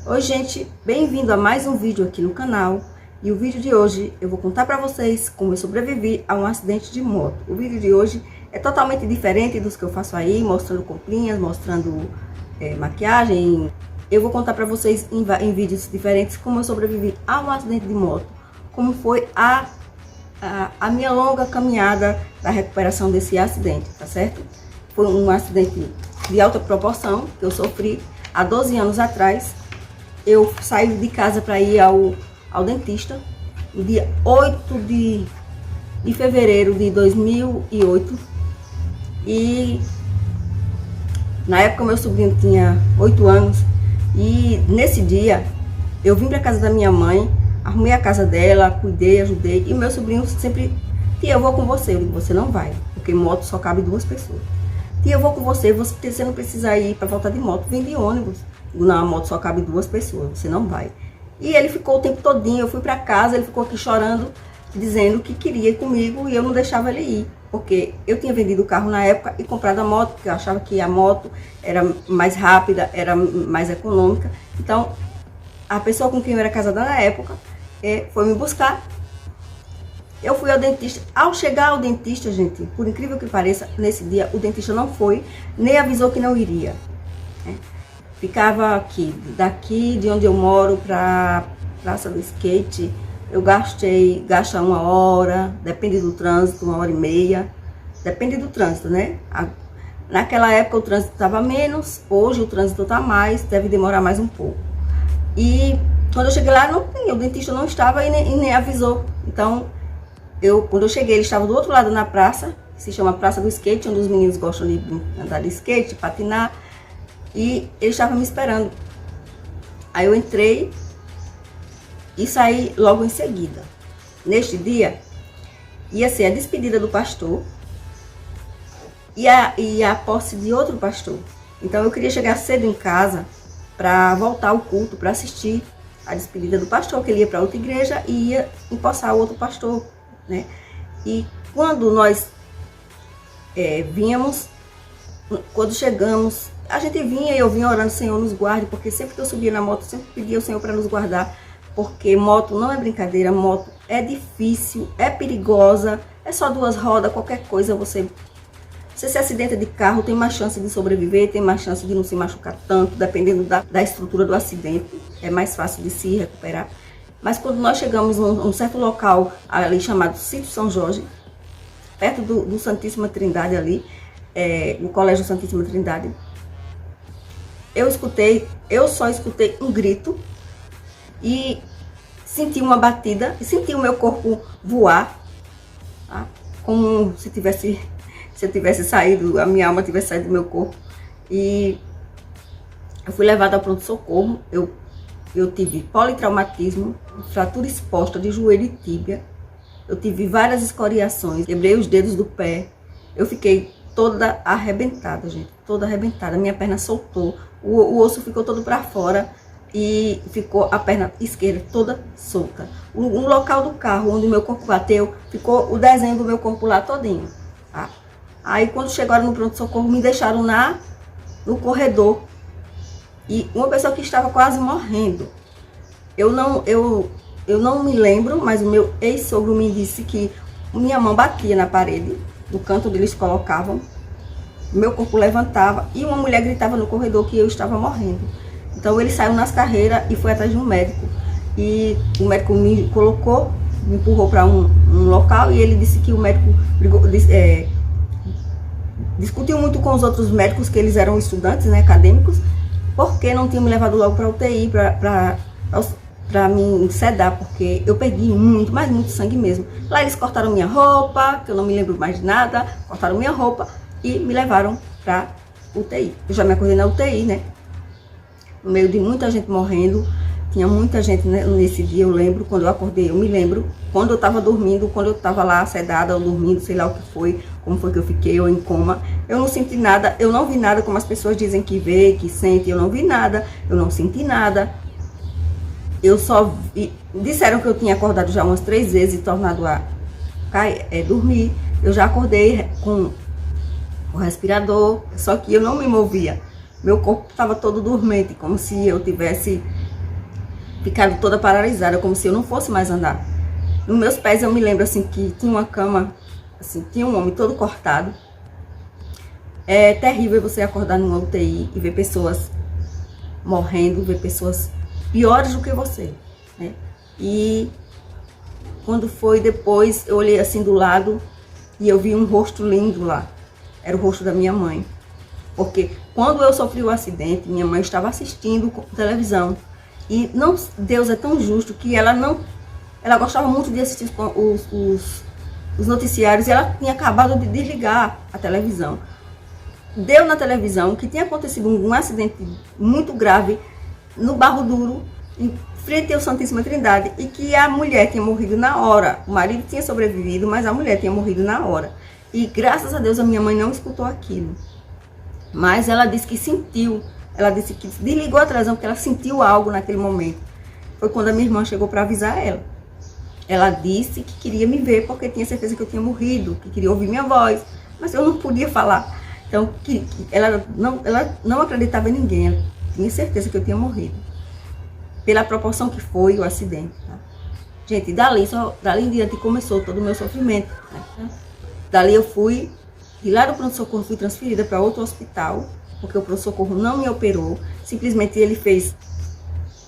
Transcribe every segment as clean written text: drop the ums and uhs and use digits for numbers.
Oi gente, bem-vindo a mais um vídeo aqui no canal. E o vídeo de hoje eu vou contar pra vocês como eu sobrevivi a um acidente de moto. O vídeo de hoje é totalmente diferente dos que eu faço aí, mostrando comprinhas, mostrando maquiagem. Eu vou contar pra vocês em vídeos diferentes como eu sobrevivi a um acidente de moto. Como foi a minha longa caminhada da recuperação desse acidente, tá certo? Foi um acidente de alta proporção que eu sofri há 12 anos atrás. Eu saí de casa para ir ao dentista no dia 8 de fevereiro de 2008. E na época meu sobrinho tinha 8 anos. E nesse dia eu vim para casa da minha mãe, arrumei a casa dela, cuidei, ajudei. E meu sobrinho sempre: tia, eu vou com você. Eu digo: você não vai, porque moto só cabe 2 pessoas. Tia, eu vou com você, você não precisa ir para voltar de moto, vem de ônibus. Na moto só cabe 2 pessoas, você não vai. E ele ficou o tempo todinho, eu fui para casa, ele ficou aqui chorando, dizendo que queria ir comigo e eu não deixava ele ir. Porque eu tinha vendido o carro na época e comprado a moto, porque eu achava que a moto era mais rápida, era mais econômica. Então, a pessoa com quem eu era casada na época foi me buscar. Eu fui ao dentista. Ao chegar ao dentista, gente, por incrível que pareça, nesse dia o dentista não foi, nem avisou que não iria. Ficava aqui, daqui de onde eu moro para Praça do Skate, eu gasta 1 hora, depende do trânsito, 1h30, depende do trânsito, né? Naquela época o trânsito estava menos, hoje o trânsito está mais, deve demorar mais um pouco. E quando eu cheguei lá, não tinha, o dentista não estava e nem avisou. Então, quando eu cheguei, ele estava do outro lado na praça, que se chama Praça do Skate, onde os meninos gostam de andar de skate, patinar. E ele estava me esperando. Aí eu entrei e saí logo em seguida. Neste dia, ia ser a despedida do pastor e a posse de outro pastor. Então eu queria chegar cedo em casa para voltar ao culto, para assistir a despedida do pastor, que ele ia para outra igreja e ia empossar o outro pastor, né? E quando nós quando chegamos, a gente vinha e eu vinha orando: Senhor, nos guarde, porque sempre que eu subia na moto, sempre pedia ao Senhor para nos guardar, porque moto não é brincadeira, moto é difícil, é perigosa, é só 2 rodas, qualquer coisa você se acidenta de carro, tem mais chance de sobreviver, tem mais chance de não se machucar tanto, dependendo da estrutura do acidente, é mais fácil de se recuperar. Mas quando nós chegamos num certo local ali chamado Sítio São Jorge, perto do Santíssima Trindade ali, no Colégio Santíssima Trindade, eu só escutei um grito e senti uma batida e senti o meu corpo voar, tá? Como se eu tivesse saído, a minha alma tivesse saído do meu corpo. E eu fui levada ao pronto-socorro. Eu tive politraumatismo, fratura exposta de joelho e tíbia. Eu tive várias escoriações, quebrei os dedos do pé. Eu fiquei toda arrebentada, gente, toda arrebentada. Minha perna soltou, o osso ficou todo para fora e ficou a perna esquerda toda solta. No local do carro onde o meu corpo bateu, ficou o desenho do meu corpo lá todinho, tá? Aí quando chegaram no pronto-socorro, me deixaram no corredor. E uma pessoa que estava quase morrendo, eu não me lembro, mas o meu ex-sogro me disse que minha mão batia na parede, no canto onde eles colocavam, meu corpo levantava e uma mulher gritava no corredor que eu estava morrendo. Então ele saiu nas carreiras e foi atrás de um médico. E o médico me empurrou para um local, e ele disse que o médico discutiu muito com os outros médicos, que eles eram estudantes, né, acadêmicos, porque não tinham me levado logo para UTI, para me sedar, porque eu perdi muito, mas muito sangue mesmo. Lá eles cortaram minha roupa, que eu não me lembro mais de nada, cortaram minha roupa e me levaram para UTI. Eu já me acordei na UTI, né? No meio de muita gente morrendo, tinha muita gente, né, nesse dia. Eu lembro, quando eu acordei, eu me lembro, quando eu estava dormindo, quando eu estava lá sedada ou dormindo, sei lá o que foi, como foi que eu fiquei, ou em coma. Eu não senti nada, eu não vi nada, como as pessoas dizem que vê, que sente. Eu não vi nada, eu não senti nada. Eu só vi, disseram que eu tinha acordado já umas 3 vezes e tornado a dormir. Eu já acordei com o respirador, só que eu não me movia. Meu corpo estava todo dormente, como se eu tivesse ficaram toda paralisada, como se eu não fosse mais andar. Nos meus pés eu me lembro assim que tinha uma cama, assim, tinha um homem todo cortado. É terrível você acordar numa UTI e ver pessoas morrendo, ver pessoas piores do que você, né? E quando foi depois, eu olhei assim do lado e eu vi um rosto lindo lá. Era o rosto da minha mãe. Porque quando eu sofri o acidente, minha mãe estava assistindo televisão. E não, Deus é tão justo que ela gostava muito de assistir os noticiários e ela tinha acabado de desligar a televisão. Deu na televisão que tinha acontecido um acidente muito grave no Barro Duro, em frente ao Santíssima Trindade, e que a mulher tinha morrido na hora. O marido tinha sobrevivido, mas a mulher tinha morrido na hora. E graças a Deus a minha mãe não escutou aquilo. Mas ela disse que sentiu, ela disse que desligou a televisão porque ela sentiu algo naquele momento. Foi quando a minha irmã chegou para avisar ela. Ela disse que queria me ver porque tinha certeza que eu tinha morrido, que queria ouvir minha voz, mas eu não podia falar. Então, ela não acreditava em ninguém, ela tinha certeza que eu tinha morrido. Pela proporção que foi o acidente. Tá? Gente, dali em diante começou todo o meu sofrimento. Né? Dali eu fui, de lá do pronto-socorro, fui transferida para outro hospital, porque o pronto-socorro não me operou. Simplesmente ele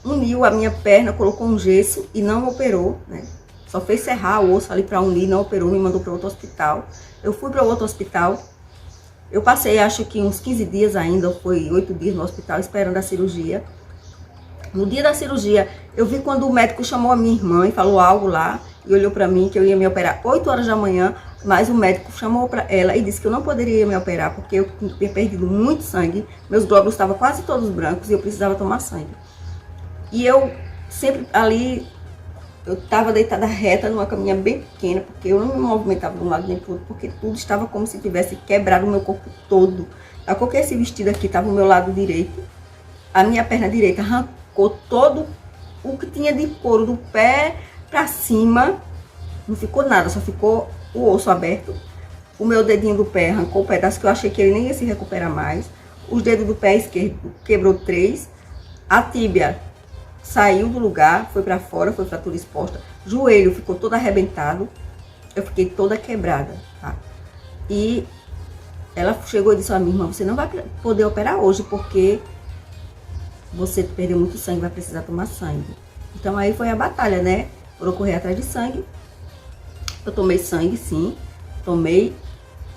uniu a minha perna, colocou um gesso e não operou, né? Só fez serrar o osso ali para unir, não operou, me mandou para outro hospital. Eu fui para outro hospital. Eu passei, acho que uns 15 dias ainda, foi 8 dias no hospital esperando a cirurgia. No dia da cirurgia, eu vi quando o médico chamou a minha irmã e falou algo lá, e olhou para mim que eu ia me operar 8 horas da manhã, mas o médico chamou para ela e disse que eu não poderia me operar porque eu tinha perdido muito sangue, meus glóbulos estavam quase todos brancos e eu precisava tomar sangue. E eu sempre ali, eu estava deitada reta numa caminha bem pequena, porque eu não me movimentava de um lado nem do outro, porque tudo estava como se tivesse quebrado o meu corpo todo. Eu coloquei esse vestido aqui, estava o meu lado direito, a minha perna direita arrancou todo o que tinha de couro do pé para cima, não ficou nada, só ficou o osso aberto. O meu dedinho do pé arrancou um pedaço que eu achei que ele nem ia se recuperar mais. Os dedos do pé esquerdo quebrou 3, a tíbia saiu do lugar, foi para fora, foi fratura exposta. Joelho ficou todo arrebentado. Eu fiquei toda quebrada, tá? E ela chegou e disse: "Ó, minha irmã, você não vai poder operar hoje porque você perdeu muito sangue, vai precisar tomar sangue." Então aí foi a batalha, né? Foram correr atrás de sangue. Eu tomei sangue, sim. Tomei.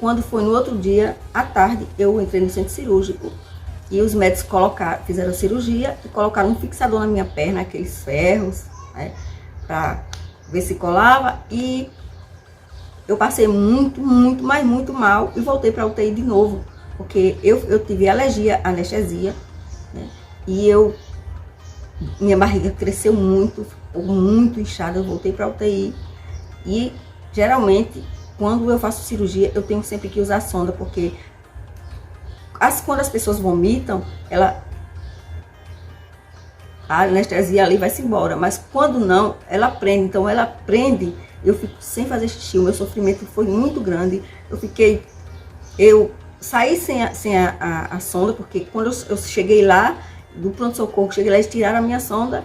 Quando foi no outro dia, à tarde, eu entrei no centro cirúrgico. E os médicos fizeram a cirurgia e colocaram um fixador na minha perna, aqueles ferros, né, pra ver se colava. E eu passei muito mal e voltei pra UTI de novo, porque eu tive alergia à anestesia, né, e minha barriga cresceu muito, ficou muito inchada, eu voltei pra UTI. E geralmente, quando eu faço cirurgia, eu tenho sempre que usar sonda, porque quando as pessoas vomitam, a anestesia ali vai-se embora, mas quando não, ela prende. Então ela prende, eu fico sem fazer xixi. O meu sofrimento foi muito grande. Eu saí sem a sonda, porque quando eu cheguei lá do pronto-socorro, cheguei lá, eles tiraram a minha sonda.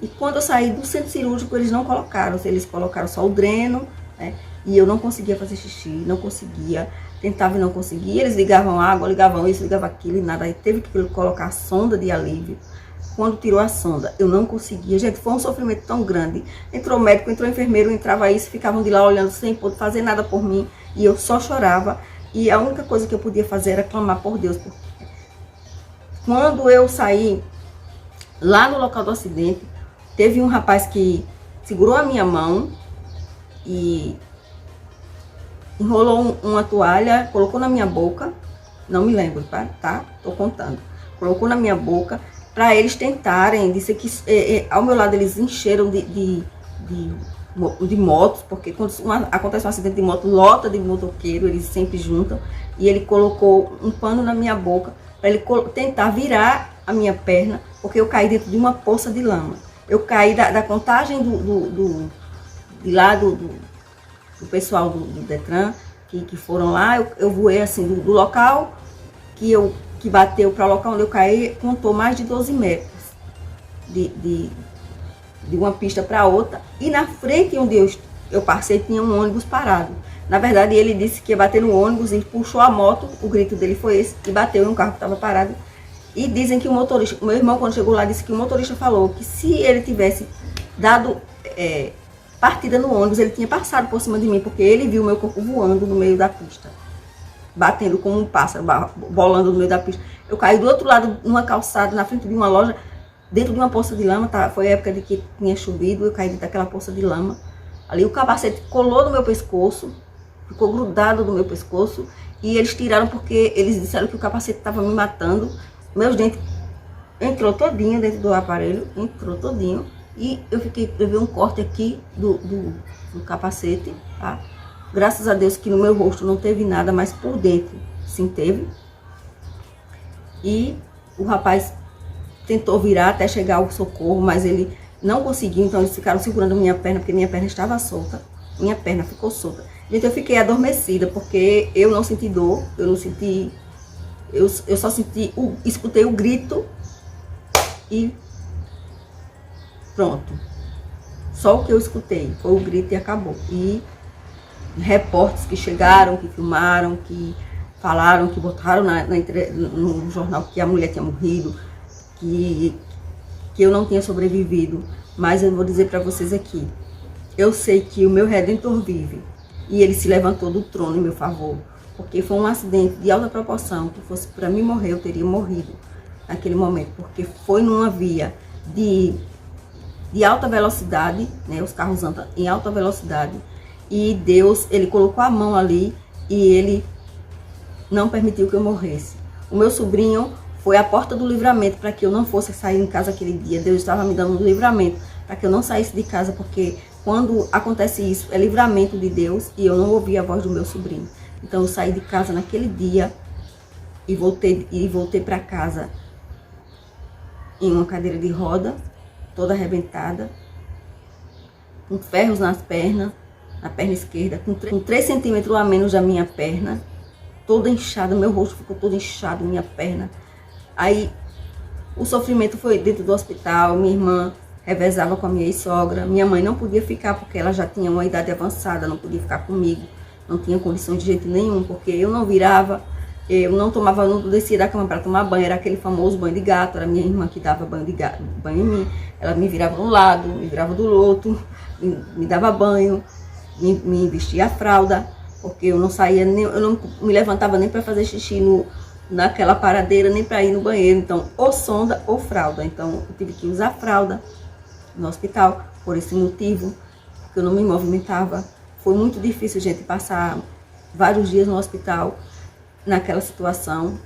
E quando eu saí do centro cirúrgico, eles não colocaram, eles colocaram só o dreno, né? E eu não conseguia fazer xixi, não conseguia, tentava e não conseguia. Eles ligavam água, ligavam isso, ligavam aquilo e nada. Aí teve que colocar a sonda de alívio. Quando tirou a sonda, eu não conseguia. Gente, foi um sofrimento tão grande. Entrou médico, entrou enfermeiro, entrava isso, ficavam de lá olhando sem poder fazer nada por mim. E eu só chorava. E a única coisa que eu podia fazer era clamar por Deus. Quando eu saí lá no local do acidente, teve um rapaz que segurou a minha mão e enrolou uma toalha, colocou na minha boca, não me lembro, tá? Tô contando. Colocou na minha boca para eles tentarem, disse que ao meu lado eles encheram de motos, porque quando acontece um acidente de moto, lota de motoqueiro, eles sempre juntam, e ele colocou um pano na minha boca para ele tentar virar a minha perna, porque eu caí dentro de uma poça de lama. Eu caí da contagem do pessoal do Detran, que foram lá. Eu voei assim do local que bateu para o local onde eu caí, contou mais de 12 metros de de uma pista para outra, e na frente onde eu passei tinha um ônibus parado. Na verdade, ele disse que ia bater no ônibus e puxou a moto, o grito dele foi esse, e bateu em um carro que estava parado. E dizem que o motorista, o meu irmão quando chegou lá disse que o motorista falou que se ele tivesse dado partida no ônibus, ele tinha passado por cima de mim, porque ele viu meu corpo voando no meio da pista, batendo como um pássaro, bolando no meio da pista. Eu caí do outro lado, numa calçada, na frente de uma loja, dentro de uma poça de lama, tá? Foi a época de que tinha chovido, eu caí dentro daquela poça de lama. Ali o capacete colou no meu pescoço, ficou grudado no meu pescoço, e eles tiraram porque eles disseram que o capacete estava me matando. Meus dentes entrou todinho dentro do aparelho, entrou todinho, e eu vi um corte aqui do capacete, tá? Graças a Deus que no meu rosto não teve nada, mas por dentro sim teve. E o rapaz tentou virar até chegar ao socorro, mas ele não conseguiu, então eles ficaram segurando minha perna, porque minha perna estava solta. Minha perna ficou solta. Gente, eu fiquei adormecida, porque eu não senti dor, eu não senti... Eu só senti, escutei o grito e pronto. Só o que eu escutei foi o grito e acabou. E repórteres que chegaram, que filmaram, que falaram, que botaram no jornal que a mulher tinha morrido, que eu não tinha sobrevivido. Mas eu vou dizer para vocês aqui, eu sei que o meu Redentor vive e ele se levantou do trono em meu favor, porque foi um acidente de alta proporção. Que fosse para mim morrer, eu teria morrido naquele momento, porque foi numa via de alta velocidade, né? Os carros andam em alta velocidade, e Deus, ele colocou a mão ali e ele não permitiu que eu morresse. O meu sobrinho foi a porta do livramento para que eu não fosse sair em casa aquele dia. Deus estava me dando um livramento para que eu não saísse de casa, porque quando acontece isso, é livramento de Deus, e eu não ouvi a voz do meu sobrinho. Então eu saí de casa naquele dia e voltei para casa em uma cadeira de roda, toda arrebentada, com ferros nas pernas, na perna esquerda, com 3 centímetros a menos da minha perna, toda inchada, meu rosto ficou todo inchado, minha perna. Aí o sofrimento foi dentro do hospital, minha irmã revezava com a minha ex-sogra, minha mãe não podia ficar porque ela já tinha uma idade avançada, não podia ficar comigo, não tinha condição de jeito nenhum, porque eu não virava, eu não descia da cama para tomar banho, era aquele famoso banho de gato, era minha irmã que dava banho em mim, ela me virava de um lado, me virava do outro, me dava banho, me vestia a fralda, porque eu não saía, eu não me levantava nem para fazer xixi naquela paradeira, nem para ir no banheiro, então ou sonda ou fralda. Então eu tive que usar fralda no hospital por esse motivo, porque eu não me movimentava. Foi muito difícil, gente, passar vários dias no hospital naquela situação.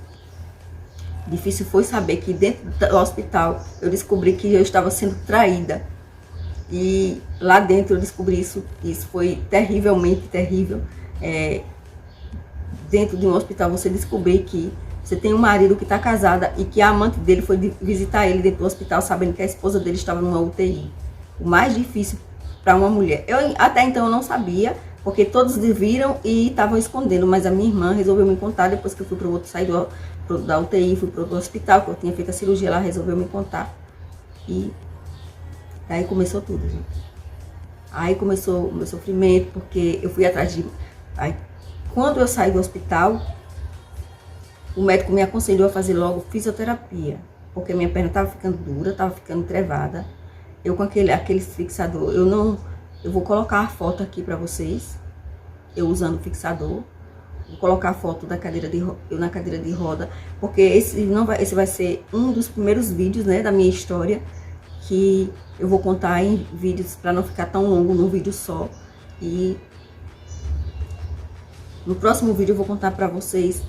Difícil foi saber que dentro do hospital eu descobri que eu estava sendo traída. E lá dentro eu descobri isso foi terrivelmente terrível. Dentro de um hospital você descobrir que você tem um marido que está casada e que a amante dele foi visitar ele dentro do hospital sabendo que a esposa dele estava numa UTI. O mais difícil para uma mulher. Até então eu não sabia, porque todos viram e estavam escondendo, mas a minha irmã resolveu me contar depois que eu fui para o outro, saí da UTI, fui para o hospital, que eu tinha feito a cirurgia, ela resolveu me contar. E aí começou tudo, gente. Aí começou o meu sofrimento, porque eu fui atrás de... Aí, quando eu saí do hospital, o médico me aconselhou a fazer logo fisioterapia, porque minha perna estava ficando dura, estava ficando trevada. Eu com aquele fixador, eu vou colocar a foto aqui para vocês, eu usando o fixador. Vou colocar a foto da eu na cadeira de roda, porque esse vai ser um dos primeiros vídeos, né, da minha história, que eu vou contar em vídeos para não ficar tão longo num vídeo só. E no próximo vídeo eu vou contar para vocês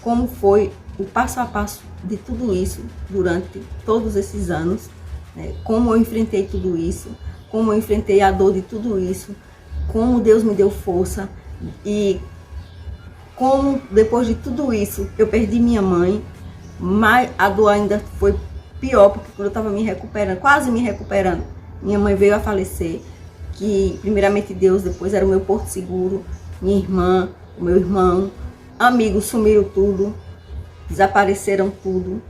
como foi o passo a passo de tudo isso durante todos esses anos, né? Como eu enfrentei tudo isso, como eu enfrentei a dor de tudo isso, como Deus me deu força e como depois de tudo isso eu perdi minha mãe, mas a dor ainda foi pior, porque quando eu estava me recuperando, quase me recuperando, minha mãe veio a falecer, que primeiramente Deus, depois era o meu porto seguro, minha irmã, o meu irmão, amigos sumiram tudo, desapareceram tudo,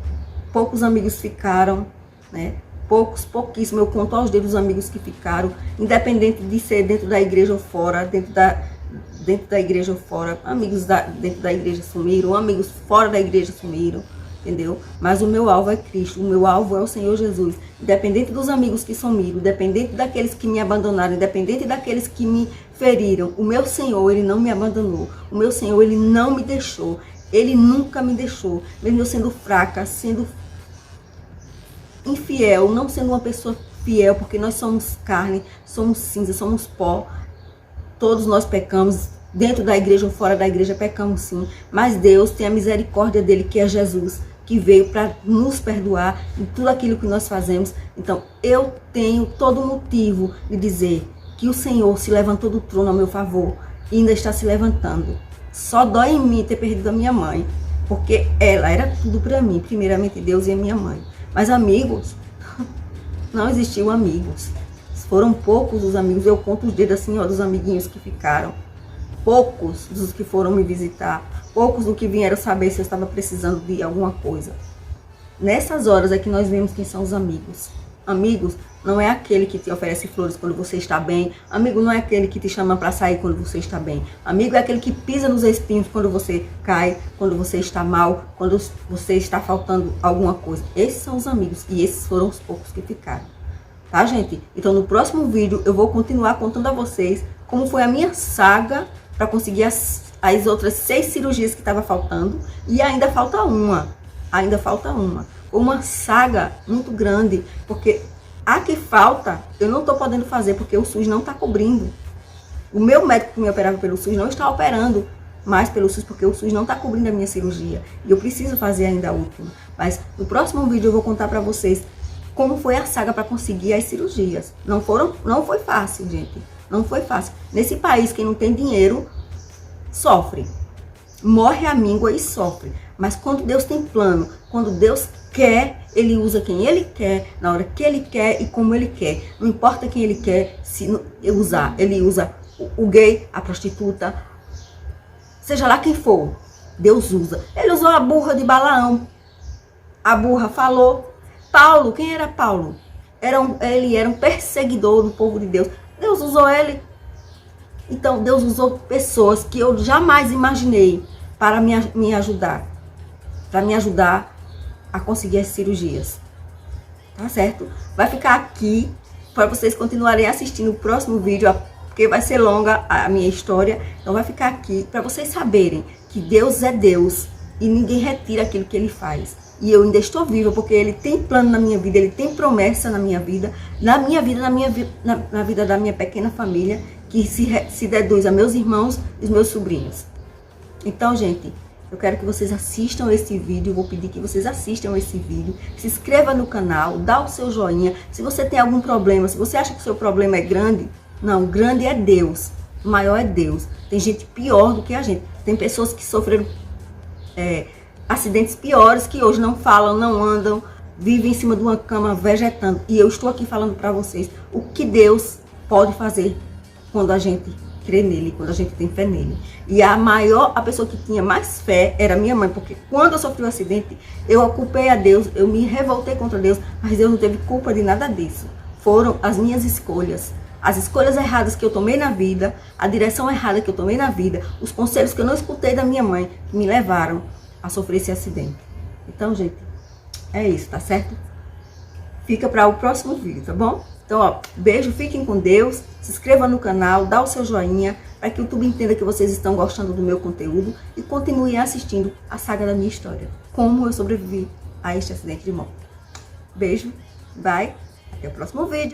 poucos amigos ficaram, né? pouquíssimo. Eu conto aos dedos os amigos que ficaram, independente de ser dentro da igreja ou fora, dentro da igreja ou fora. Amigos dentro da igreja sumiram, amigos fora da igreja sumiram, entendeu? Mas o meu alvo é Cristo, o meu alvo é o Senhor Jesus. Independente dos amigos que sumiram, independente daqueles que me abandonaram, independente daqueles que me feriram, o meu Senhor, Ele não me abandonou. O meu Senhor, Ele não me deixou. Ele nunca me deixou. Mesmo eu sendo fraca, sendo infiel, não sendo uma pessoa fiel, porque nós somos carne, somos cinza, somos pó. Todos nós pecamos, dentro da igreja ou fora da igreja pecamos sim. Mas Deus tem a misericórdia dele, que é Jesus, que veio para nos perdoar em tudo aquilo que nós fazemos. Então eu tenho todo motivo de dizer que o Senhor se levantou do trono a meu favor e ainda está se levantando. Só dói em mim ter perdido a minha mãe, porque ela era tudo para mim, primeiramente Deus e a minha mãe. Mas amigos, não existiam amigos. Foram poucos os amigos, eu conto os dedos assim, ó, dos amiguinhos que ficaram. Poucos dos que foram me visitar, poucos do que vieram saber se eu estava precisando de alguma coisa. Nessas horas é que nós vemos quem são os amigos. Amigos não é aquele que te oferece flores quando você está bem. Amigo não é aquele que te chama para sair quando você está bem. Amigo é aquele que pisa nos espinhos quando você cai, quando você está mal, quando você está faltando alguma coisa. Esses são os amigos e esses foram os poucos que ficaram. Tá, gente? Então no próximo vídeo eu vou continuar contando a vocês como foi a minha saga para conseguir as outras 6 cirurgias que estava faltando. E ainda falta uma. Ainda falta uma. Uma saga muito grande, porque a que falta eu não estou podendo fazer, porque o SUS não está cobrindo. O meu médico que me operava pelo SUS não está operando mais pelo SUS, porque o SUS não está cobrindo a minha cirurgia. E eu preciso fazer ainda a última. Mas no próximo vídeo eu vou contar para vocês como foi a saga para conseguir as cirurgias. Não foi fácil, gente. Não foi fácil. Nesse país, quem não tem dinheiro sofre. Morre a míngua e sofre. Mas quando Deus tem plano, quando Deus quer, Ele usa quem Ele quer, na hora que Ele quer e como Ele quer. Não importa quem Ele quer usar. Ele usa o gay, a prostituta, seja lá quem for. Deus usa. Ele usou a burra de Balaão. A burra falou. Paulo, quem era Paulo? Ele era um perseguidor do povo de Deus. Deus usou ele. Então, Deus usou pessoas que eu jamais imaginei para me ajudar. Para me ajudar a conseguir as cirurgias. Tá certo? Vai ficar aqui para vocês continuarem assistindo o próximo vídeo, porque vai ser longa a minha história. Então, vai ficar aqui para vocês saberem que Deus é Deus e ninguém retira aquilo que Ele faz. E eu ainda estou viva, porque Ele tem plano na minha vida, Ele tem promessa na minha vida, na vida da minha pequena família, que se deduz a meus irmãos e os meus sobrinhos. Então, gente, eu quero que vocês assistam esse vídeo, vou pedir que vocês assistam esse vídeo, se inscreva no canal, dá o seu joinha. Se você tem algum problema, se você acha que o seu problema é grande, não, grande é Deus, o maior é Deus. Tem gente pior do que a gente, tem pessoas que sofreram acidentes piores, que hoje não falam, não andam, vivem em cima de uma cama vegetando. E eu estou aqui falando para vocês o que Deus pode fazer quando a gente crê nele, quando a gente tem fé nele. E a pessoa que tinha mais fé era minha mãe, porque quando eu sofri o acidente, eu culpei a Deus, eu me revoltei contra Deus, mas Deus não teve culpa de nada disso. Foram as minhas escolhas. As escolhas erradas que eu tomei na vida, a direção errada que eu tomei na vida, os conselhos que eu não escutei da minha mãe, que me levaram a sofrer esse acidente. Então, gente, é isso, tá certo? Fica para o próximo vídeo, tá bom? Então, ó, beijo, fiquem com Deus, se inscreva no canal, dá o seu joinha, para que o YouTube entenda que vocês estão gostando do meu conteúdo e continuem assistindo a saga da minha história, como eu sobrevivi a este acidente de moto. Beijo, bye, até o próximo vídeo.